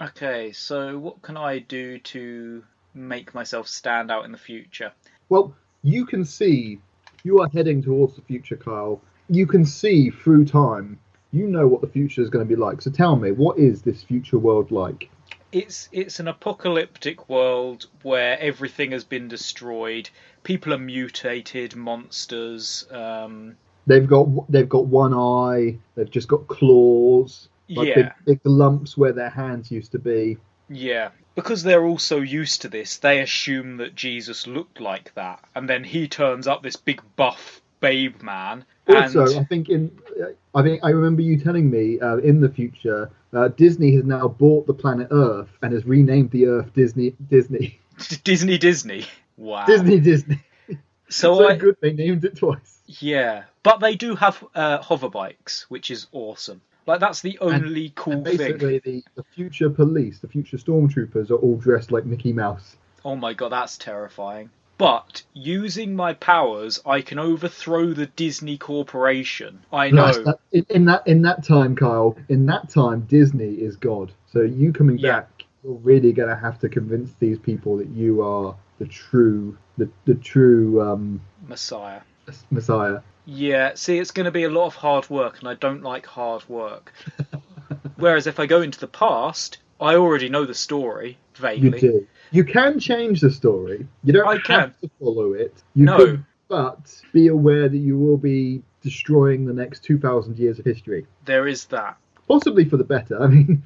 Speaker 3: Okay, so what can I do to make myself stand out in the future?
Speaker 1: Well, you can see you are heading towards the future, Kyle. You can see through time. You know what the future is going to be like. So tell me, what is this future world like?
Speaker 3: It's an apocalyptic world where everything has been destroyed. People are mutated monsters.
Speaker 1: They've got one eye. They've just got claws. Like big lumps where their hands used to be.
Speaker 3: Yeah. Because they're all so used to this, they assume that Jesus looked like that. And then he turns up, this big buff babe man.
Speaker 1: Also, I think I remember you telling me in the future, Disney has now bought the planet Earth and has renamed the Earth Disney.
Speaker 3: Disney. Wow.
Speaker 1: Disney.
Speaker 3: So
Speaker 1: good they named it twice.
Speaker 3: Yeah, but they do have hover bikes, which is awesome. Like, that's the only cool thing.
Speaker 1: Basically, the future police, the future stormtroopers are all dressed like Mickey Mouse.
Speaker 3: Oh my god, that's terrifying. But using my powers, I can overthrow the Disney Corporation. I know.
Speaker 1: In that time, Kyle. In that time, Disney is God. So you coming back, you're really gonna have to convince these people that you are the true
Speaker 3: Messiah.
Speaker 1: Messiah.
Speaker 3: Yeah, see, it's going to be a lot of hard work, and I don't like hard work. Whereas if I go into the past, I already know the story, vaguely.
Speaker 1: You do. You can change the story. You don't have to follow it. But be aware that you will be destroying the next 2,000 years of history.
Speaker 3: There is that.
Speaker 1: Possibly for the better. I mean,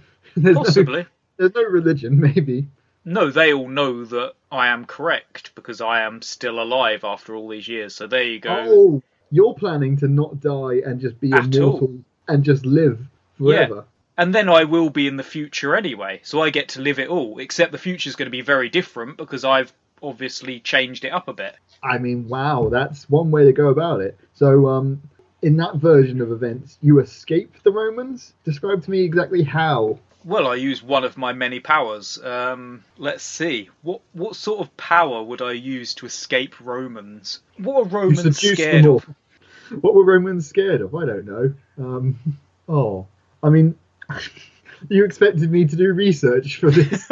Speaker 3: Possibly.
Speaker 1: There's no religion, maybe.
Speaker 3: No, they all know that I am correct, because I am still alive after all these years, so there you go.
Speaker 1: Oh, you're planning to not die and just be immortal and just live forever.
Speaker 3: Yeah. And then I will be in the future anyway, so I get to live it all, except the future's going to be very different because I've obviously changed it up a bit.
Speaker 1: I mean, wow, that's one way to go about it. So, in that version of events, you escape the Romans? Describe to me exactly how.
Speaker 3: Well, I use one of my many powers. Let's see. What sort of power would I use to escape Romans? What are Romans scared of?
Speaker 1: What were Romans scared of? I don't know. I mean, you expected me to do research for this.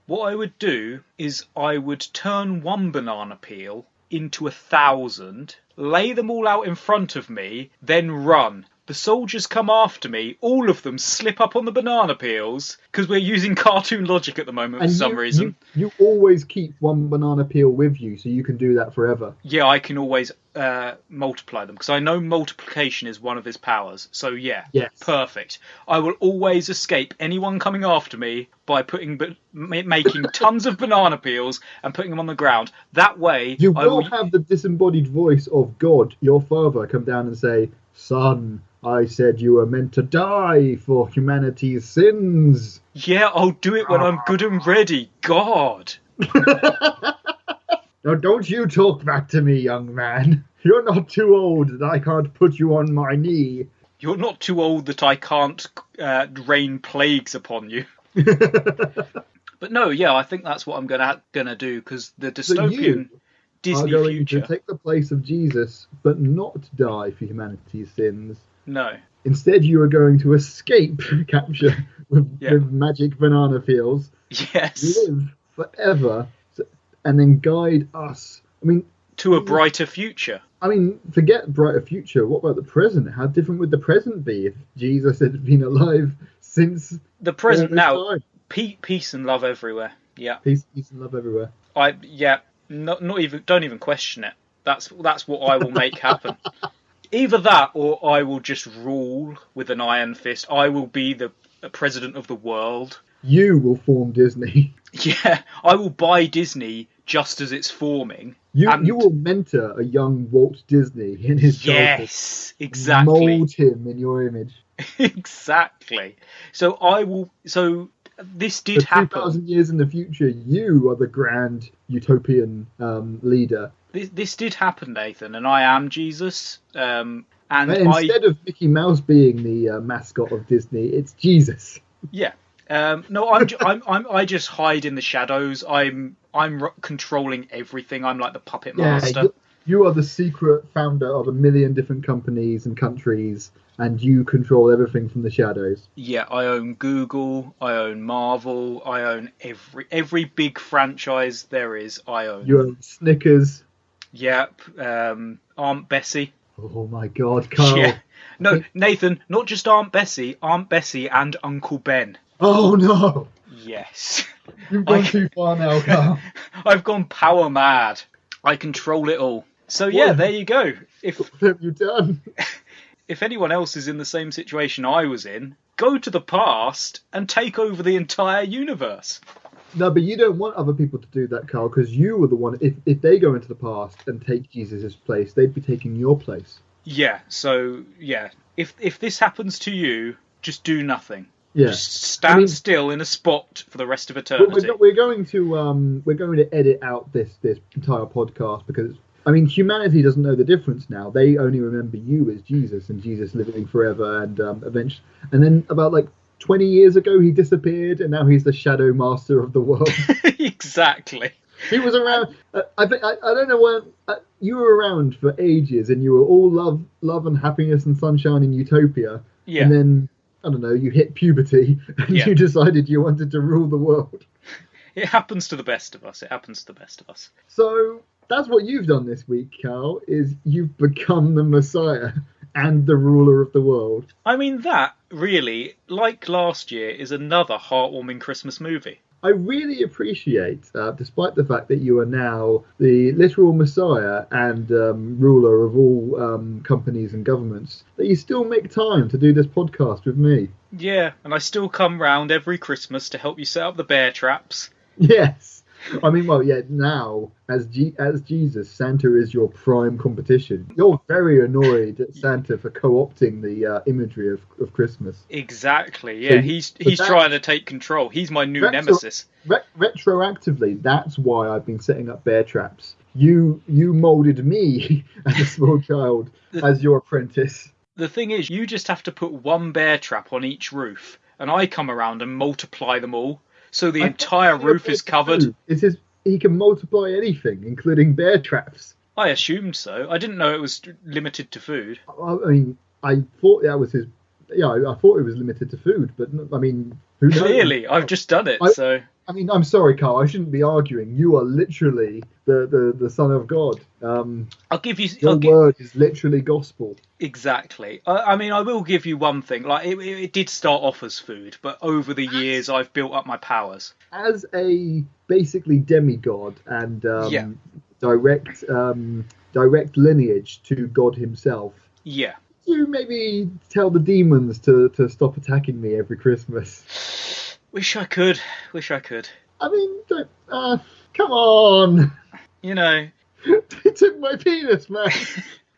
Speaker 3: What I would do is I would turn one banana peel into 1,000, lay them all out in front of me, then run. The soldiers come after me, all of them slip up on the banana peels, because we're using cartoon logic at the moment for some reason.
Speaker 1: You always keep one banana peel with you, so you can do that forever.
Speaker 3: Yeah, I can always multiply them, because I know multiplication is one of his powers. So yeah,
Speaker 1: yes.
Speaker 3: Perfect. I will always escape anyone coming after me by making tons of banana peels and putting them on the ground. That way...
Speaker 1: You will have the disembodied voice of God, your father, come down and say, "Son, I said you were meant to die for humanity's sins."
Speaker 3: Yeah, I'll do it when I'm good and ready. God.
Speaker 1: Now, don't you talk back to me, young man. You're not too old that I can't put you on my knee.
Speaker 3: You're not too old that I can't rain plagues upon you. But no, yeah, I think that's what I'm gonna do, because the dystopian Disney
Speaker 1: are going
Speaker 3: future
Speaker 1: to take the place of Jesus, but not die for humanity's sins.
Speaker 3: No.
Speaker 1: Instead, you are going to escape capture with magic banana peels.
Speaker 3: Yes.
Speaker 1: Live forever, and then guide us. I mean,
Speaker 3: to a brighter future.
Speaker 1: I mean, forget brighter future. What about the present? How different would the present be if Jesus had been alive since
Speaker 3: the present now? Peace and love everywhere. Yeah.
Speaker 1: Peace and love everywhere.
Speaker 3: Not even. Don't even question it. That's what I will make happen. Either that, or I will just rule with an iron fist. I will be the president of the world.
Speaker 1: You will form Disney.
Speaker 3: Yeah, I will buy Disney just as it's forming.
Speaker 1: You will mentor a young Walt Disney in his childhood.
Speaker 3: Yes, exactly.
Speaker 1: Mold him in your image.
Speaker 3: Exactly. So this did happen.
Speaker 1: 2,000 years in the future, you are the grand utopian leader.
Speaker 3: This did happen, Nathan, and I am Jesus. And
Speaker 1: instead of Mickey Mouse being the mascot of Disney, it's Jesus.
Speaker 3: Yeah. No, I just hide in the shadows. I'm controlling everything. I'm like the puppet master.
Speaker 1: You are the secret founder of 1 million different companies and countries, and you control everything from the shadows.
Speaker 3: Yeah, I own Google, I own Marvel, I own every big franchise there is. I own.
Speaker 1: You own Snickers.
Speaker 3: Yep. Aunt Bessie.
Speaker 1: Oh my God, Carl. Yeah.
Speaker 3: No, Nathan, not just Aunt Bessie and Uncle Ben.
Speaker 1: Oh no!
Speaker 3: Yes.
Speaker 1: You've gone too far now, Carl.
Speaker 3: I've gone power mad. I control it all. So yeah, there you go.
Speaker 1: What have you done?
Speaker 3: If anyone else is in the same situation I was in, go to the past and take over the entire universe.
Speaker 1: No, but you don't want other people to do that, Carl, because you were the one. If they go into the past and take Jesus' place, they'd be taking your place.
Speaker 3: Yeah. So yeah, if this happens to you, just do nothing.
Speaker 1: Yeah.
Speaker 3: Just stand still in a spot for the rest of eternity.
Speaker 1: We're going to edit out this entire podcast because humanity doesn't know the difference now. They only remember you as Jesus and Jesus living forever, and eventually, and then about 20 years ago he disappeared, and now he's the shadow master of the world.
Speaker 3: Exactly.
Speaker 1: He was around. I don't know when you were around for ages, and you were all love and happiness and sunshine and utopia.
Speaker 3: Yeah.
Speaker 1: And then I don't know, you hit puberty and you decided you wanted to rule the world.
Speaker 3: It happens to the best of us.
Speaker 1: So that's what you've done this week, Carl, is you've become the Messiah and the ruler of the world. I mean,
Speaker 3: that really, like last year, is another heartwarming Christmas movie.
Speaker 1: I really appreciate, despite the fact that you are now the literal Messiah and ruler of all companies and governments, that you still make time to do this podcast with me.
Speaker 3: Yeah, and I still come round every Christmas to help you set up the bear traps.
Speaker 1: Yes. I mean, well, yeah. Now, as Jesus, Santa is your prime competition. You're very annoyed at Santa for co-opting the imagery of Christmas.
Speaker 3: Exactly.
Speaker 1: So,
Speaker 3: Yeah, he's trying to take control. He's my new nemesis.
Speaker 1: Retroactively, that's why I've been setting up bear traps. You molded me as a small child as your apprentice.
Speaker 3: The thing is, you just have to put one bear trap on each roof, and I come around and multiply them all, so the entire roof is covered.
Speaker 1: He can multiply anything, including bear traps.
Speaker 3: I assumed so. I didn't know it was limited to food.
Speaker 1: I mean, I thought that was his. Yeah, I thought it was limited to food, but I mean, who knows?
Speaker 3: Clearly, I've just done it. So
Speaker 1: I mean, I'm sorry, Carl. I shouldn't be arguing. You are literally the Son of God.
Speaker 3: I'll give you.
Speaker 1: Your word is literally gospel.
Speaker 3: Exactly. I mean, I will give you one thing. Like, it did start off as food, but over the years, I've built up my powers.
Speaker 1: As a basically demigod and direct lineage to God himself.
Speaker 3: Yeah.
Speaker 1: You maybe tell the demons to stop attacking me every Christmas.
Speaker 3: Wish I could.
Speaker 1: I mean, come on.
Speaker 3: You know.
Speaker 1: They took my penis, man.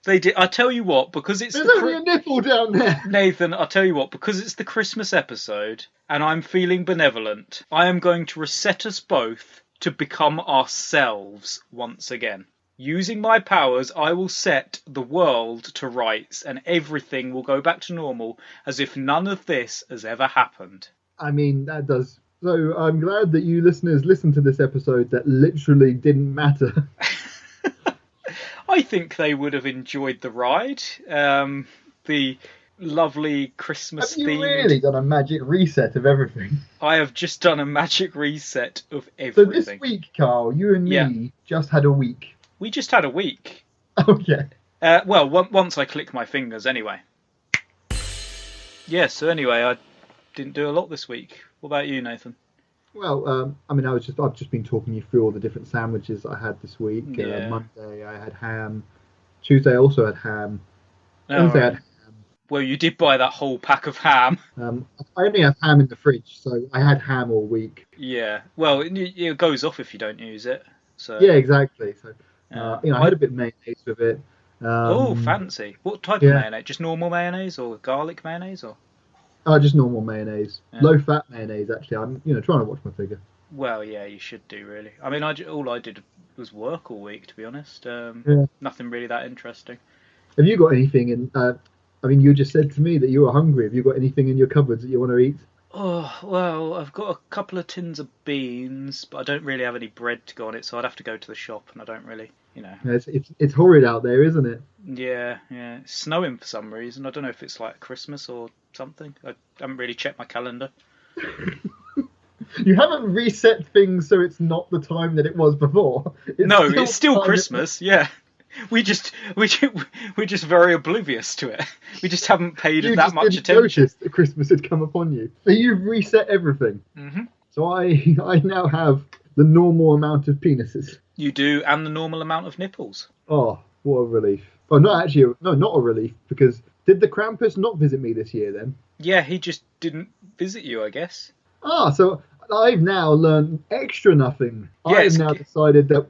Speaker 3: They did. I tell you what, because it's
Speaker 1: there's only a nipple down there.
Speaker 3: Nathan, I'll tell you what, because it's the Christmas episode and I'm feeling benevolent, I am going to reset us both to become ourselves once again. Using my powers, I will set the world to rights and everything will go back to normal as if none of this has ever happened.
Speaker 1: I mean, that does. So I'm glad that you listeners listened to this episode that literally didn't matter.
Speaker 3: I think they would have enjoyed the ride. The lovely Christmas theme.
Speaker 1: Have you really done a magic reset of everything?
Speaker 3: I have just done a magic reset of everything.
Speaker 1: So this week, Carl, you and me just had a week.
Speaker 3: We just had a week.
Speaker 1: Okay.
Speaker 3: Well, once I click my fingers, anyway. Yeah, so anyway, I didn't do a lot this week. What about you, Nathan?
Speaker 1: Well, I mean, I've just been talking you through all the different sandwiches I had this week.
Speaker 3: Yeah.
Speaker 1: Monday I had ham. Tuesday I also had ham. Wednesday I had ham.
Speaker 3: Well, you did buy that whole pack of ham.
Speaker 1: I only have ham in the fridge, so I had ham all week.
Speaker 3: Yeah. Well, it goes off if you don't use it. So.
Speaker 1: Yeah, exactly. So, I had a bit of mayonnaise with it.
Speaker 3: Fancy. What type of mayonnaise? Just normal mayonnaise or garlic mayonnaise or?
Speaker 1: Just normal mayonnaise. Yeah. Low-fat mayonnaise, actually. I'm, trying to watch my figure.
Speaker 3: Well, yeah, you should do, really. I mean, all I did was work all week, to be honest. Nothing really that interesting.
Speaker 1: Have you got anything in... I mean, you just said to me that you were hungry. Have you got anything in your cupboards that you want to eat?
Speaker 3: Oh, well, I've got a couple of tins of beans, but I don't really have any bread to go on it, so I'd have to go to the shop, and I don't really,
Speaker 1: It's horrid out there, isn't it?
Speaker 3: Yeah. It's snowing for some reason. I don't know if it's like Christmas or something. I haven't really checked my calendar.
Speaker 1: You haven't reset things so it's not the time that it was before.
Speaker 3: It's still Christmas, yeah. We're just very oblivious to it. We just haven't paid it that much attention.
Speaker 1: Notice that Christmas had come upon you. So you've reset everything.
Speaker 3: Mm-hmm.
Speaker 1: So I now have the normal amount of penises.
Speaker 3: You do, and the normal amount of nipples.
Speaker 1: Oh, what a relief. Oh, not a relief, because did the Krampus not visit me this year then?
Speaker 3: Yeah, he just didn't visit you, I guess.
Speaker 1: So I've now learned extra nothing.
Speaker 3: Yeah,
Speaker 1: I've now decided that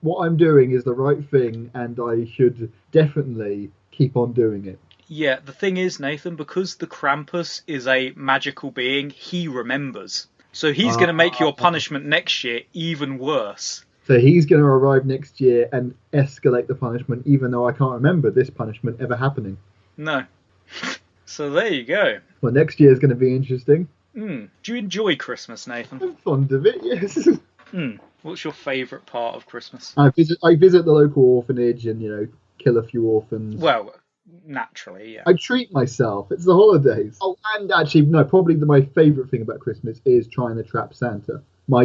Speaker 1: what I'm doing is the right thing, and I should definitely keep on doing it.
Speaker 3: Yeah, the thing is, Nathan, because the Krampus is a magical being, he remembers. So he's going to make your punishment next year even worse.
Speaker 1: So he's going to arrive next year and escalate the punishment, even though I can't remember this punishment ever happening.
Speaker 3: No. So there you go.
Speaker 1: Well, next year is going to be interesting.
Speaker 3: Do you enjoy Christmas, Nathan?
Speaker 1: I'm fond of it, yes.
Speaker 3: What's your favourite part of Christmas?
Speaker 1: I visit the local orphanage and, kill a few orphans.
Speaker 3: Well, naturally, yeah.
Speaker 1: I treat myself. It's the holidays. Oh, and actually, no, probably my favourite thing about Christmas is trying to trap Santa. My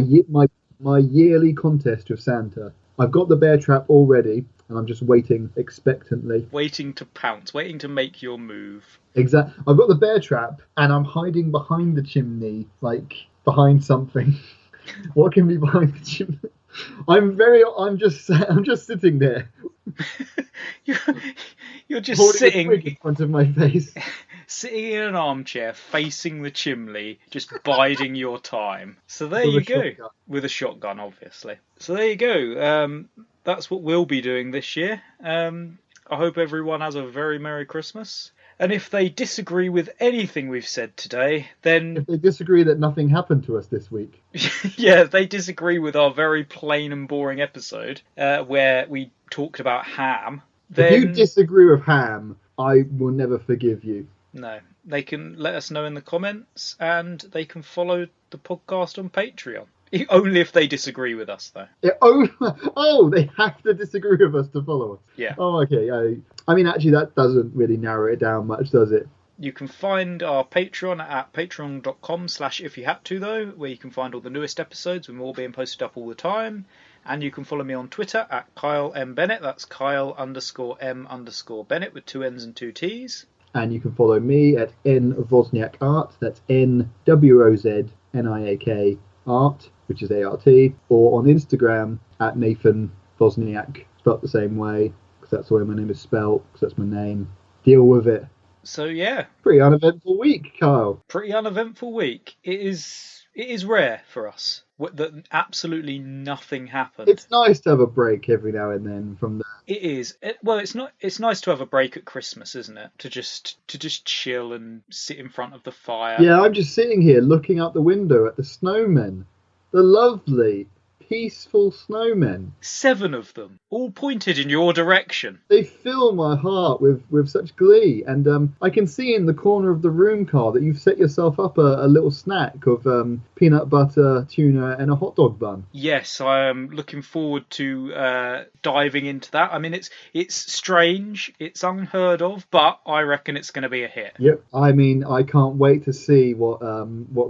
Speaker 1: yearly contest with Santa. I've got the bear trap already, and I'm just waiting expectantly.
Speaker 3: Waiting to pounce, waiting to make your move.
Speaker 1: Exactly. I've got the bear trap, and I'm hiding behind the chimney, like behind something. What can be behind the chimney? I'm just sitting there.
Speaker 3: You're just sitting
Speaker 1: in front of my face.
Speaker 3: sitting in an armchair facing the chimney, just biding your time. So there
Speaker 1: With
Speaker 3: you
Speaker 1: a
Speaker 3: go.
Speaker 1: shotgun.
Speaker 3: With a shotgun, obviously. So there you go. That's what we'll be doing this year. I hope everyone has a very Merry Christmas. And if they disagree with anything we've said today, then
Speaker 1: If they disagree that nothing happened to us this week,
Speaker 3: yeah, they disagree with our very plain and boring episode where we talked about ham, then
Speaker 1: if you disagree with ham, I will never forgive you.
Speaker 3: no, they can let us know in the comments, and they can follow the podcast on Patreon. Only if they disagree with us, though.
Speaker 1: They have to disagree with us to follow us.
Speaker 3: Yeah.
Speaker 1: Oh, okay. I mean, actually, that doesn't really narrow it down much, does it?
Speaker 3: You can find our Patreon at patreon.com/ifyouhadto, though, where you can find all the newest episodes when we're all being posted up all the time. And you can follow me on Twitter at Kyle M. Bennett. That's Kyle_M_Bennett with 2 N's and 2 T's.
Speaker 1: And you can follow me at N_Wozniak Art. That's NWOZNIAK Art, which is ART. Or on Instagram at Nathan Wozniak, spelt the same way, because that's the way my name is spelt, because that's my name. Deal with it.
Speaker 3: So, yeah.
Speaker 1: Pretty uneventful week, Kyle.
Speaker 3: Pretty uneventful week. It is rare for us that absolutely nothing happened.
Speaker 1: It's nice to have a break every now and then from the...
Speaker 3: It is. It's nice to have a break at Christmas, isn't it? To just chill and sit in front of the fire.
Speaker 1: Yeah, I'm just sitting here looking out the window at the snowmen. The lovely, peaceful snowmen.
Speaker 3: 7 of them, all pointed in your direction.
Speaker 1: They fill my heart with such glee. And I can see in the corner of the room, Carl, that you've set yourself up a little snack of peanut butter, tuna, and a hot dog bun.
Speaker 3: Yes, I am looking forward to diving into that. I mean, it's strange, it's unheard of, but I reckon it's going to be a hit.
Speaker 1: Yep. I mean, I can't wait to see what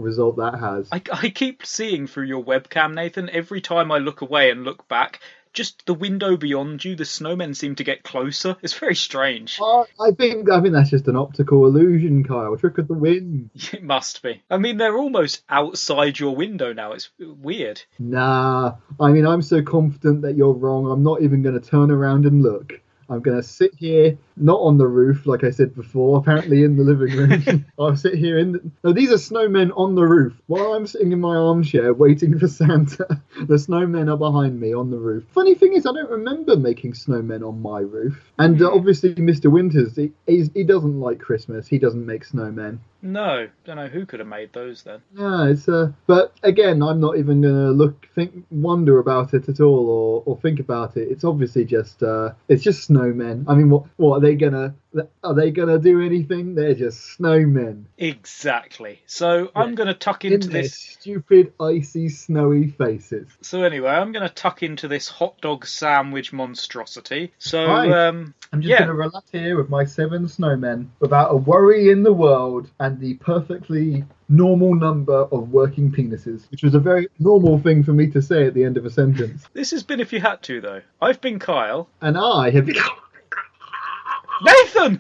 Speaker 1: result that has.
Speaker 3: I keep seeing through your webcam, Nathan, every time I look away and look back, just the window beyond you, the snowmen seem to get closer. It's very strange.
Speaker 1: I think that's just an optical illusion, Kyle. Trick of the wind.
Speaker 3: It must be. I mean, they're almost outside your window now. It's weird.
Speaker 1: Nah. I mean, I'm so confident that you're wrong. I'm not even going to turn around and look. I'm going to sit here, not on the roof, like I said before, apparently in the living room. I'll sit here No, these are snowmen on the roof. While I'm sitting in my armchair waiting for Santa, the snowmen are behind me on the roof. Funny thing is, I don't remember making snowmen on my roof. And obviously, Mr. Winters, he doesn't like Christmas. He doesn't make snowmen.
Speaker 3: No, don't know who could have made those then.
Speaker 1: No, it's but again, I'm not even gonna wonder about it at all, or think about it. It's obviously just it's just snowmen. I mean, what are they gonna do anything? They're just snowmen.
Speaker 3: Exactly. So I'm gonna tuck into
Speaker 1: their
Speaker 3: this
Speaker 1: stupid, icy, snowy faces.
Speaker 3: So anyway, I'm gonna tuck into this hot dog sandwich monstrosity. So
Speaker 1: I'm just gonna relax here with my 7 snowmen without a worry in the world, and the perfectly normal number of working penises, which was a very normal thing for me to say at the end of a sentence.
Speaker 3: This has been If You Had To, though. I've been Kyle.
Speaker 1: And I have become...
Speaker 3: Nathan!